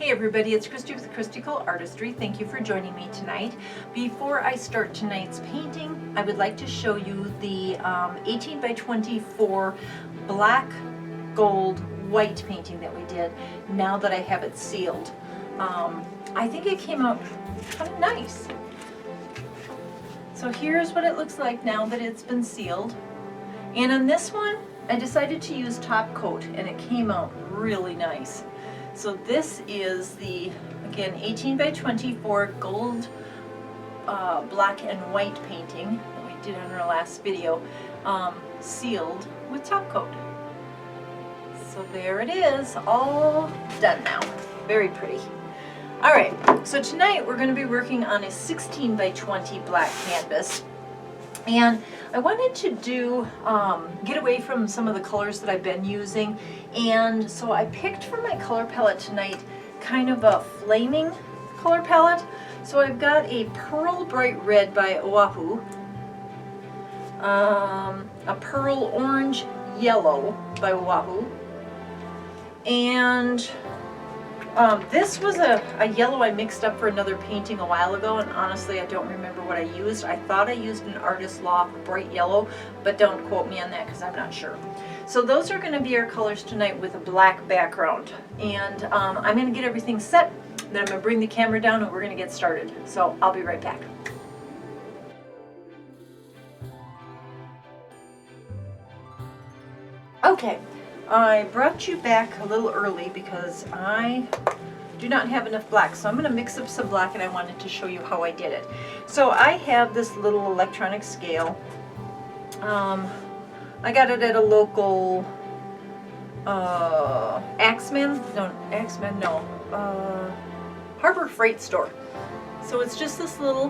Hey everybody, it's Christy with Christy Artistry. Thank you for joining me tonight. Before I start tonight's painting, I would like to show you the 18 by 24 black, gold, white painting that we did now that I have it sealed. I think it came out kind of nice. So here's what it looks like now that it's been sealed. And on this one, I decided to use top coat and it came out really nice. So this is the, again, 18 by 24 gold, black and white painting that we did on our last video, sealed with top coat. So there it is, all done now. Very pretty. All right, so tonight we're going to be working on a 16 by 20 black canvas. And I wanted to do, get away from some of the colors that I've been using, and so I picked for my color palette tonight kind of a flaming color palette. So I've got a Pearl Bright Red by Ohuhu, a Pearl Orange Yellow by Ohuhu, and this was a yellow I mixed up for another painting a while ago, and honestly I don't remember what I used. I thought I used an Artist Loft bright yellow, but don't quote me on that because I'm not sure. So those are going to be our colors tonight with a black background, and I'm going to get everything set, then I'm going to bring the camera down and we're going to get started. So I'll be right back. Okay. I brought you back a little early because I do not have enough black, so I'm going to mix up some black and I wanted to show you how I did it. So I have this little electronic scale. I got it at a local Harbor Freight store. So it's just this little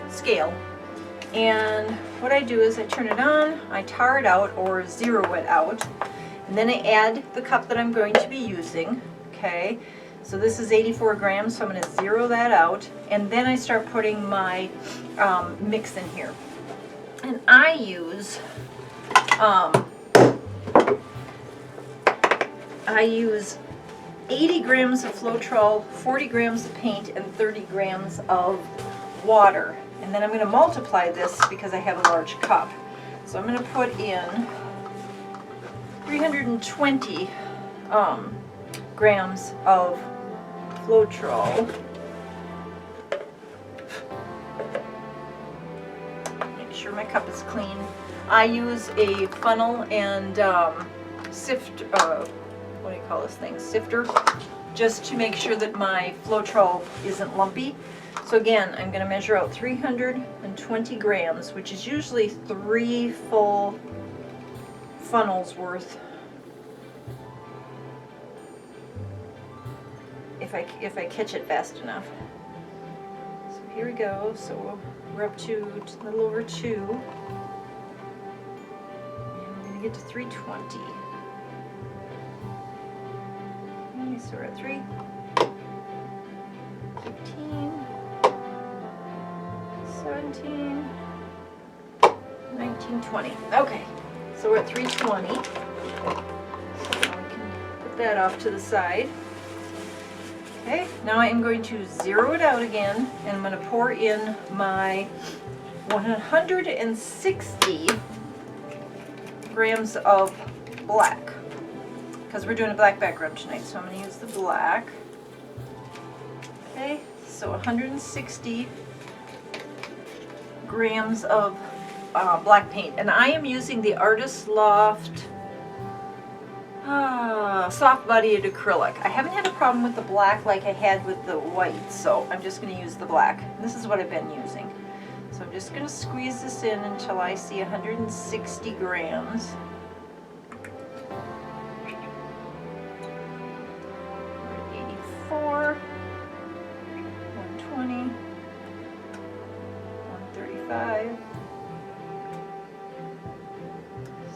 scale. And what I do is I turn it on, I tar it out or zero it out, and then I add the cup that I'm going to be using. Okay, so this is 84 grams, so I'm going to zero that out, and then I start putting my mix in here. And I use 80 grams of floral, 40 grams of paint, and 30 grams of water. And then I'm going to multiply this because I have a large cup. So I'm going to put in 320 grams of floral. Make sure my cup is clean. I use a funnel and sifter, just to make sure that my floral isn't lumpy. So again, I'm going to measure out 320 grams, which is usually 3 full funnels worth. If I catch it fast enough. So here we go. So we're up to a little over 2. And we're going to get to 320. Okay, so we're at 3. 15. 17, 19, 20. Okay, so we're at 320. So now we can put that off to the side. Okay, now I am going to zero it out again, and I'm going to pour in my 160 grams of black, because we're doing a black background tonight, so I'm going to use the black. Okay, so 160 grams of black paint, and I am using the Artist Loft soft bodied acrylic. I haven't had a problem with the black like I had with the white, so I'm just going to use the black. This is what I've been using. So I'm just going to squeeze this in until I see 160 grams. We're at 84, 120. 35,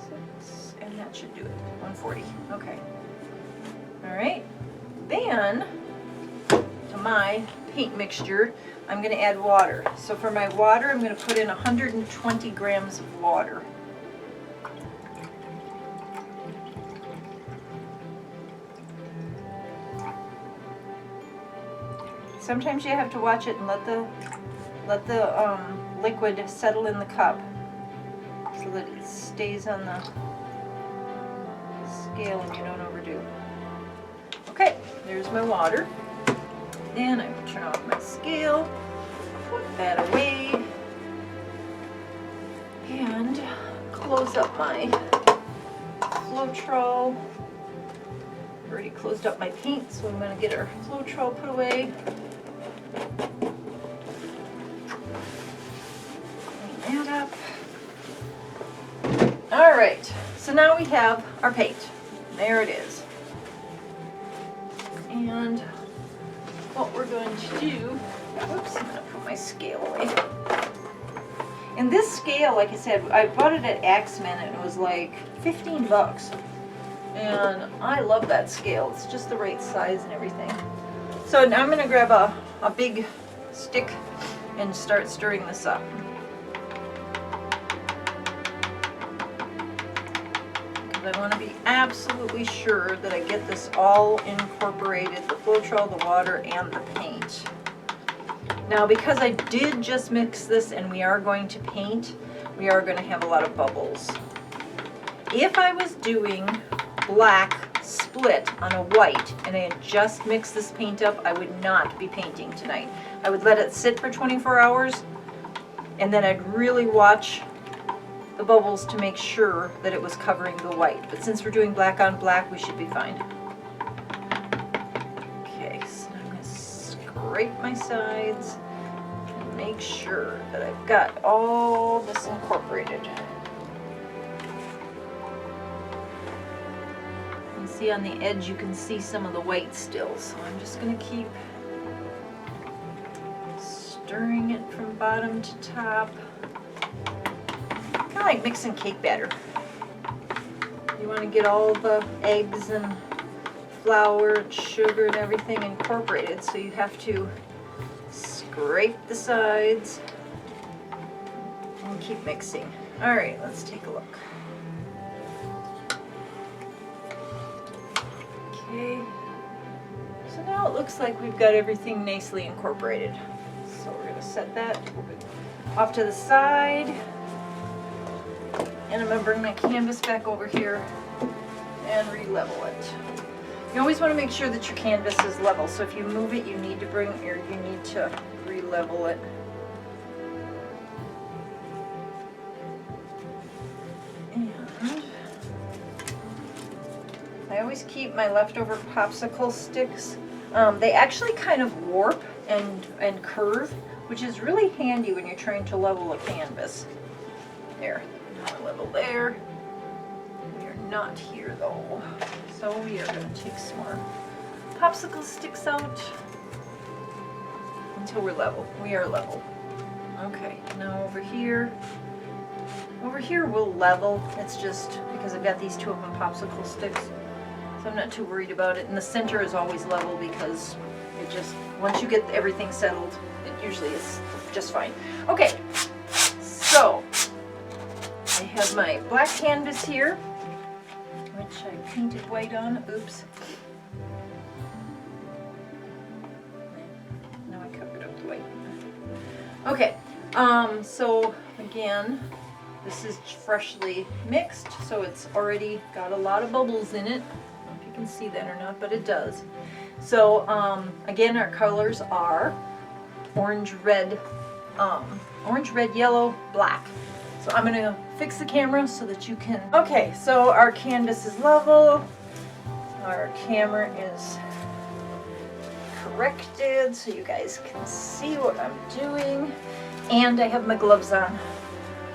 6, and that should do it. 140. Okay. All right. Then to my paint mixture, I'm going to add water. So for my water, I'm going to put in 120 grams of water. Sometimes you have to watch it and let the liquid settle in the cup so that it stays on the scale and you don't overdo. Okay, there's my water. Then I will turn off my scale, put that away, and close up my Floetrol. Already closed up my paint, so I'm going to get our Floetrol put away. Clean that up. Alright, so now we have our paint. There it is. And what we're going to do, oops, I'm going to put my scale away. And this scale, like I said, I bought it at Axemen and it was like 15 bucks. And I love that scale. It's just the right size and everything. So now I'm going to grab a big stick and start stirring this up. Because I want to be absolutely sure that I get this all incorporated, the Floetrol, the water, and the paint. Now because I did just mix this and we are going to paint, we are going to have a lot of bubbles. If I was doing black split on a white and I had just mixed this paint up, I would not be painting tonight. I would let it sit for 24 hours and then I'd really watch the bubbles to make sure that it was covering the white. But since we're doing black on black, we should be fine. Okay, so I'm going to scrape my sides and make sure that I've got all this incorporated. See on the edge you can see some of the white still, so I'm just going to keep stirring it from bottom to top, kind of like mixing cake batter. You want to get all the eggs and flour and sugar and everything incorporated, so you have to scrape the sides and keep mixing. Alright, let's take a look. Okay, so now it looks like we've got everything nicely incorporated. So we're going to set that off to the side. And I'm going to bring my canvas back over here and re-level it. You always want to make sure that your canvas is level. So if you move it, you need to re-level it. I always keep my leftover popsicle sticks. They actually kind of warp and curve, which is really handy when you're trying to level a canvas. There, level there. We are not here though. So we are going to take some more popsicle sticks out until we're level. We are level. Okay, now over here we'll level. It's just because I've got these two of them popsicle sticks. So I'm not too worried about it. And the center is always level because it just, once you get everything settled, it usually is just fine. Okay, so I have my black canvas here, which I painted white on. Oops. Now I covered up the white. Okay, so again, this is freshly mixed, so it's already got a lot of bubbles in it. You can see that or not, but it does. So again, our colors are orange, red, yellow, black. So I'm going to fix the camera so that you can. Okay, so our canvas is level. Our camera is corrected so you guys can see what I'm doing. And I have my gloves on.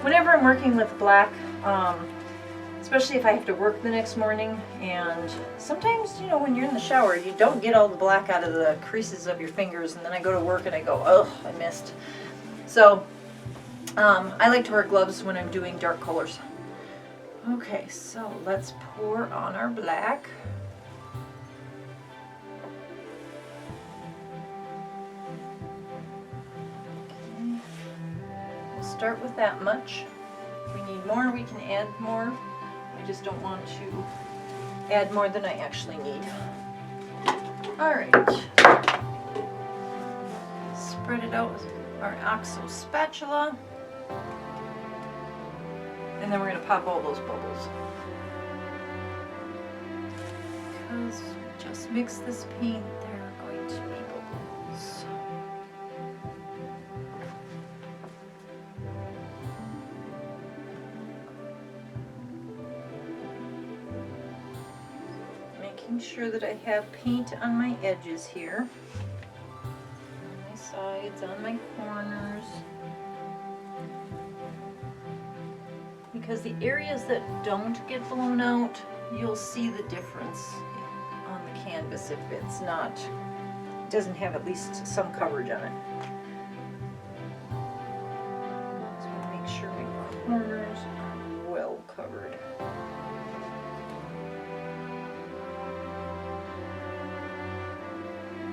Whenever I'm working with black, especially if I have to work the next morning, and sometimes, you know, when you're in the shower, you don't get all the black out of the creases of your fingers, and then I go to work and I go, oh, I missed. So, I like to wear gloves when I'm doing dark colors. Okay, so let's pour on our black. Okay. We'll start with that much. If we need more, we can add more. I just don't want to add more than I actually need. Alright. it out with our OXO spatula. And then we're going to pop all those bubbles. Because we just mix this paint, there are going to be bubbles. Making sure that I have paint on my edges here. On my sides, on my corners. Because the areas that don't get blown out, you'll see the difference on the canvas if it's not, doesn't have at least some coverage on it. So make sure my corners are well covered.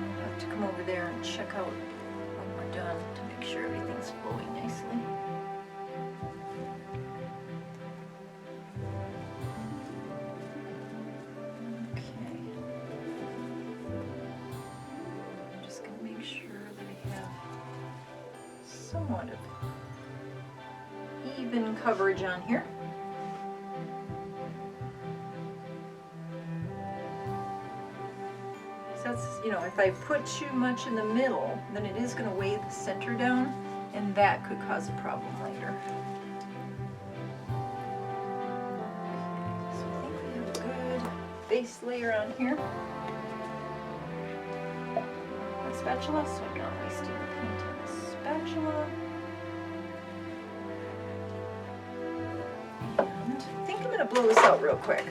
I'll have to come over there and check out when we're done to make sure everything's flowing nicely. Somewhat of even coverage on here. So that's, you know, if I put too much in the middle, then it is going to weigh the center down, and that could cause a problem later. Okay, so I think we have a good base layer on here. My spatula, so I'm not wasting the paint on the spatula. And I think I'm going to blow this out real quick.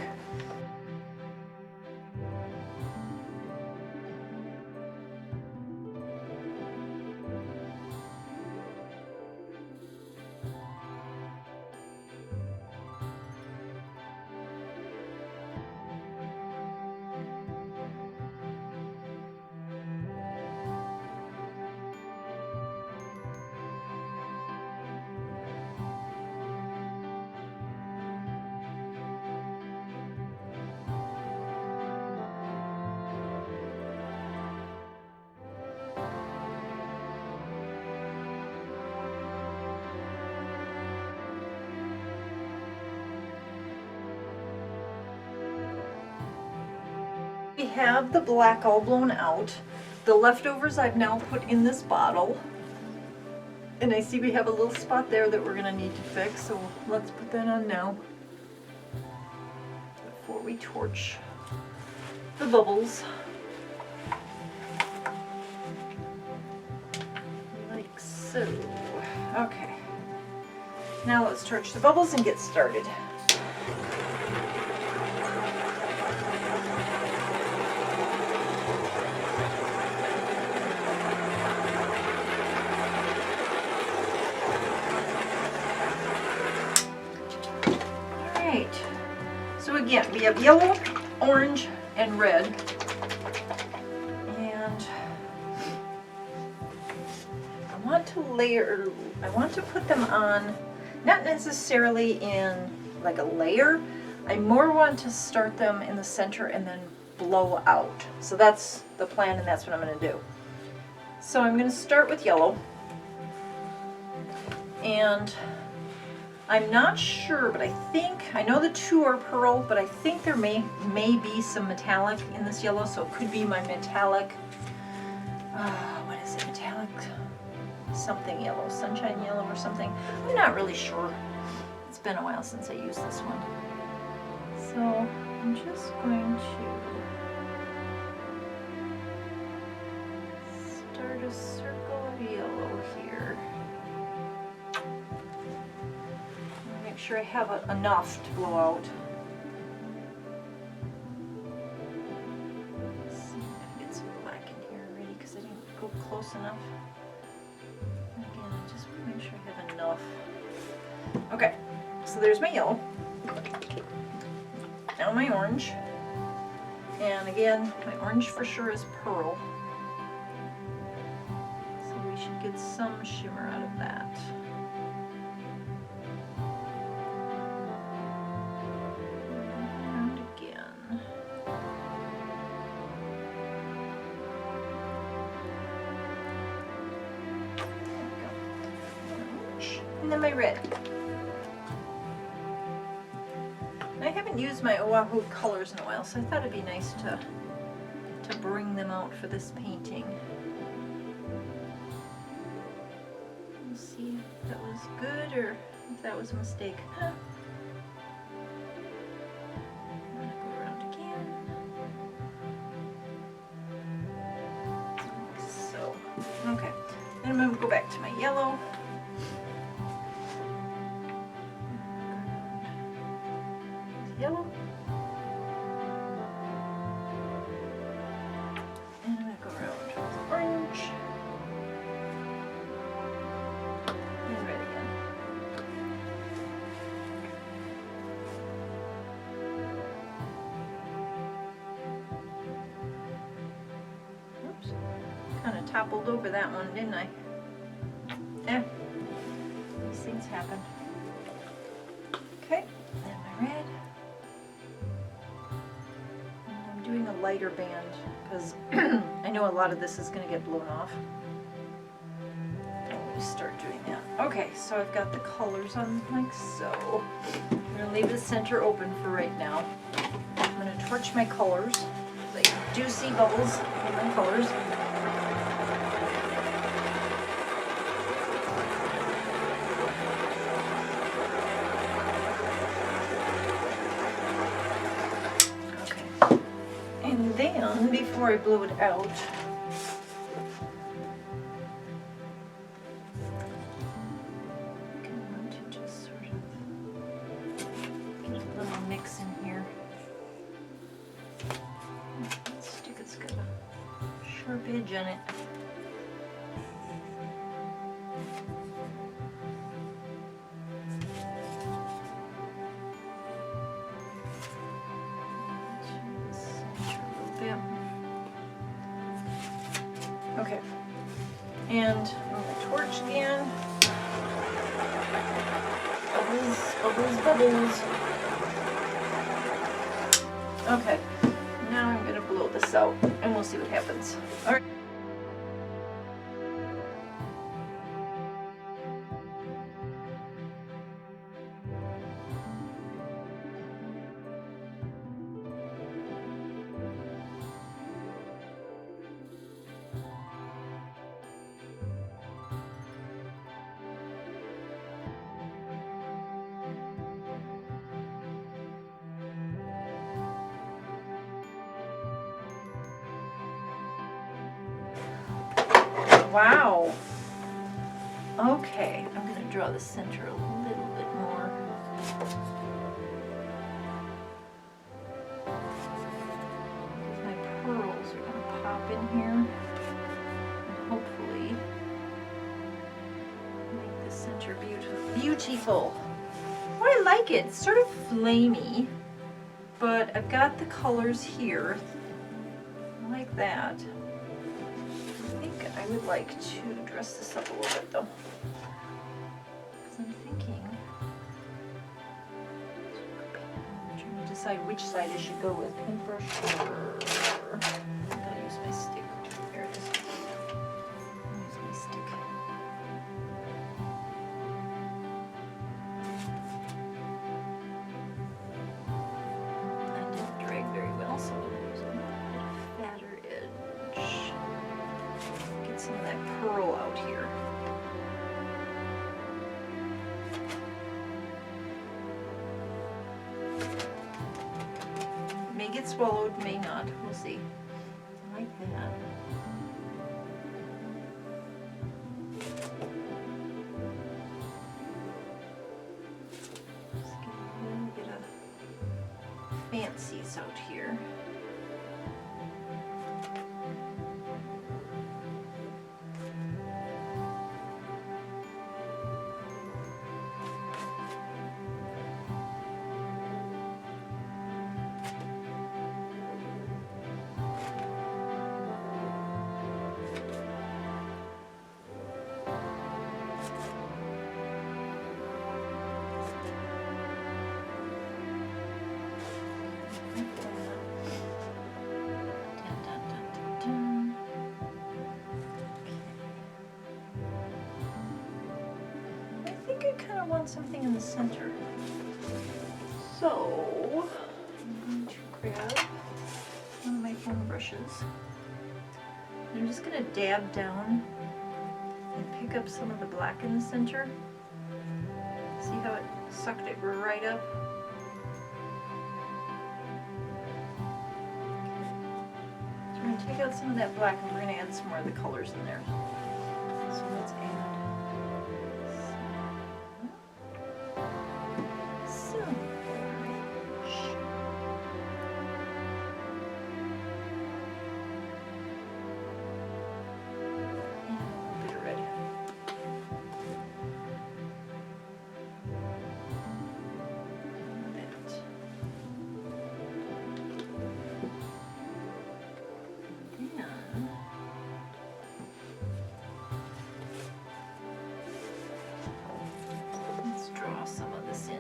We have the black all blown out. The leftovers I've now put in this bottle. And I see we have a little spot there that we're going to need to fix, so let's put that on now before we torch the bubbles. Like so. Okay. Now let's torch the bubbles and get started. So again, we have yellow, orange, and red. And I want to put them on, not necessarily in like a layer. I more want to start them in the center and then blow out. So that's the plan, and that's what I'm going to do. So I'm going to start with yellow. And I'm not sure, but I know the two are pearl, but I think there may be some metallic in this yellow, so it could be my metallic, what is it, metallic something yellow, sunshine yellow or something. I'm not really sure. It's been a while since I used this one. So I'm just going to start a circle of yellow here. Make sure I have enough to blow out. Let's see if I can get some black in here already because I didn't go close enough. And again, I just want to make sure I have enough. Okay, so there's my yellow. Now my orange. And again, my orange for sure is pearl. So we should get some shimmer out of that. And then my red. I haven't used my Ohuhu colors in a while, so I thought it'd be nice to bring them out for this painting. Let's see if that was good or if that was a mistake. I'm gonna go around again. Like so. Okay. Then I'm gonna go back to my yellow. Yellow. And I'm going to go around with orange. And red again. Oops. Kind of toppled over that one, didn't I? Yeah. These things happen. Okay. And my red. Doing a lighter band because I know a lot of this is going to get blown off. I'm going to start doing that. Okay, so I've got the colors on like so. I'm going to leave the center open for right now. I'm going to torch my colors. I do see bubbles in my colors. And then, before I blow it out, I'm going to just sort of get a little mix in here. That stick, it's got a sharp edge on it. Okay, and I'm going to torch again. Bubbles, bubbles, bubbles. Okay, now I'm going to blow this out and we'll see what happens. All right. Wow. Okay, I'm going to draw the center a little bit more. My pearls are going to pop in here and hopefully make the center beautiful. Oh, I like it. It's sort of flamey, but I've got the colors here. I like that. I would like to dress this up a little bit though, because I'm thinking, I'm trying to decide which side I should go with, paintbrush or, I gotta use my stick. There it is. I'll use my stick. That didn't drag very well, so I'm using a fatter edge. Get some of that pearl out here. May get swallowed, may not. We'll see. I like that. Just get a little bit of fancies out here. center. So I'm going to grab one of my foam brushes. I'm just going to dab down and pick up some of the black in the center. See how it sucked it right up? So we're going to take out some of that black and we're going to add some more of the colors in there. So let's add some orange. And a little bit of red. Let's draw some of this in.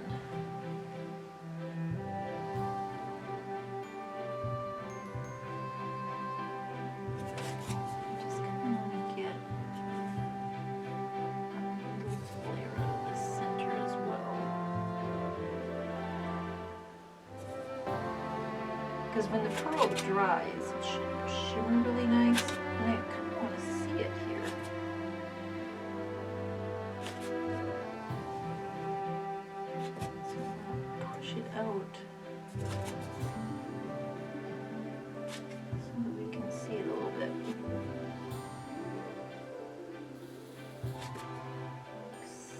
Just kind of want to get a little flare out of the center as well. Because when the pearl dries, it should shimmer really nice, and I kind of want to see it here. Push it out so that we can see it a little bit.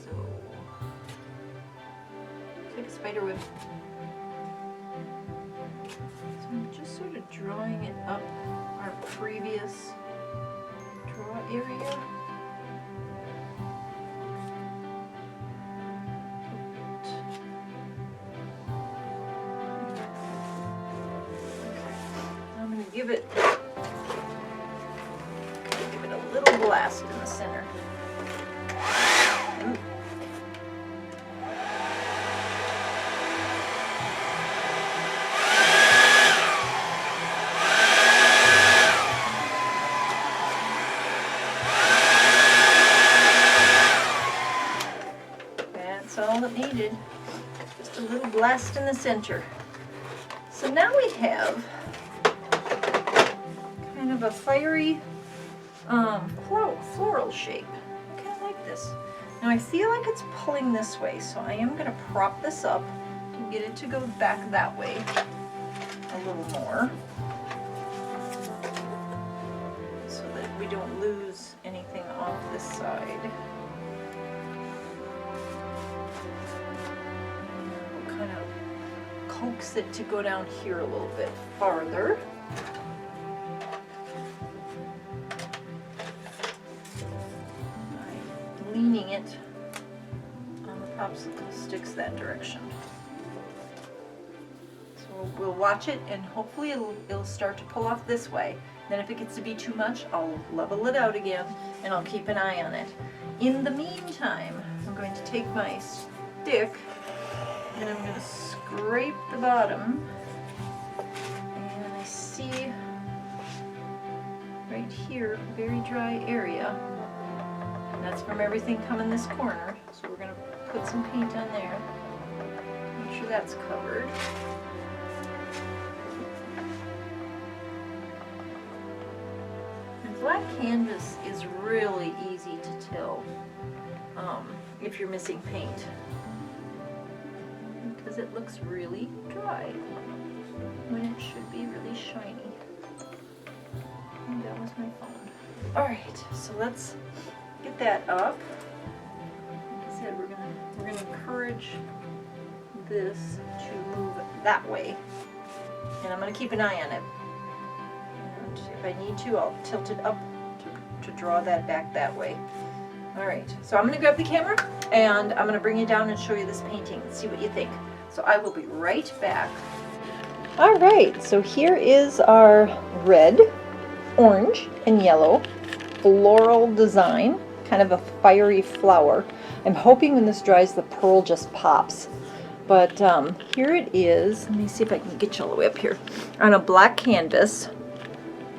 So, take a spider web. So I'm just sort of drawing it up our previous draw area. Give it a little blast in the center. Ooh. That's all it needed. Just a little blast in the center. So now we have kind of a fiery floral shape. I kind of like this. Now I feel like it's pulling this way, so I am going to prop this up to get it to go back that way a little more, so that we don't lose anything off this side. We'll kind of coax it to go down here a little bit farther. Leaning it on the popsicle sticks that direction. So we'll watch it and hopefully it'll start to pull off this way. Then if it gets to be too much, I'll level it out again and I'll keep an eye on it. In the meantime, I'm going to take my stick and I'm going to scrape the bottom, and I see right here a very dry area. That's from everything coming this corner, so we're going to put some paint on there. Make sure that's covered. And black canvas is really easy to tell if you're missing paint, because it looks really dry when it should be really shiny. And that was my phone. Alright, so let's get that up. Like I said, we're gonna encourage this to move that way, and I'm gonna keep an eye on it. And if I need to, I'll tilt it up to draw that back that way. All right, so I'm gonna grab the camera and I'm gonna bring you down and show you this painting and see what you think. So I will be right back. All right, so here is our red, orange, and yellow floral design. Kind of a fiery flower. I'm hoping when this dries the pearl just pops. But here it is. Let me see if I can get you all the way up here. On a black canvas.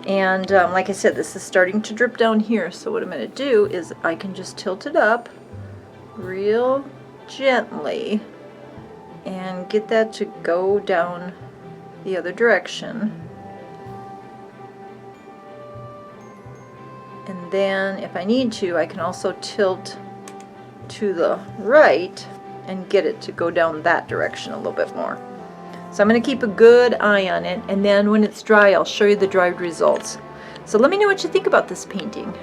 And like I said, this is starting to drip down here. So what I'm going to do is I can just tilt it up real gently and get that to go down the other direction. And then if I need to, I can also tilt to the right and get it to go down that direction a little bit more. So I'm going to keep a good eye on it, and then when it's dry I'll show you the dried results. So let me know what you think about this painting.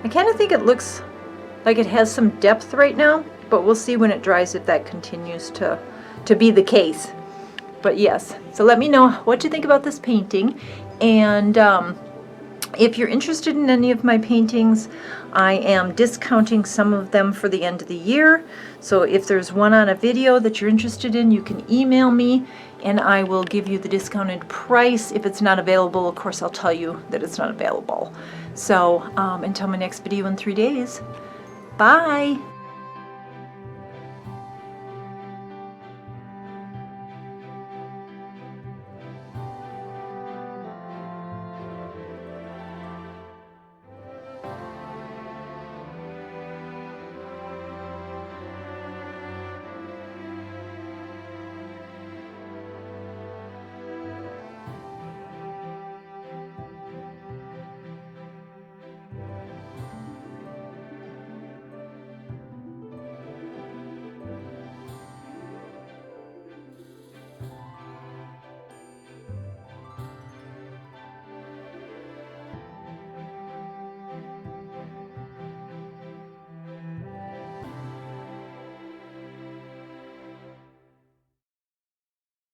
I kind of think it looks like it has some depth right now, but we'll see when it dries if that continues to be the case. But yes, so let me know what you think about this painting, and if you're interested in any of my paintings, I am discounting some of them for the end of the year. So if there's one on a video that you're interested in, you can email me and I will give you the discounted price. If it's not available, of course, I'll tell you that it's not available. So until my next video in 3 days, bye.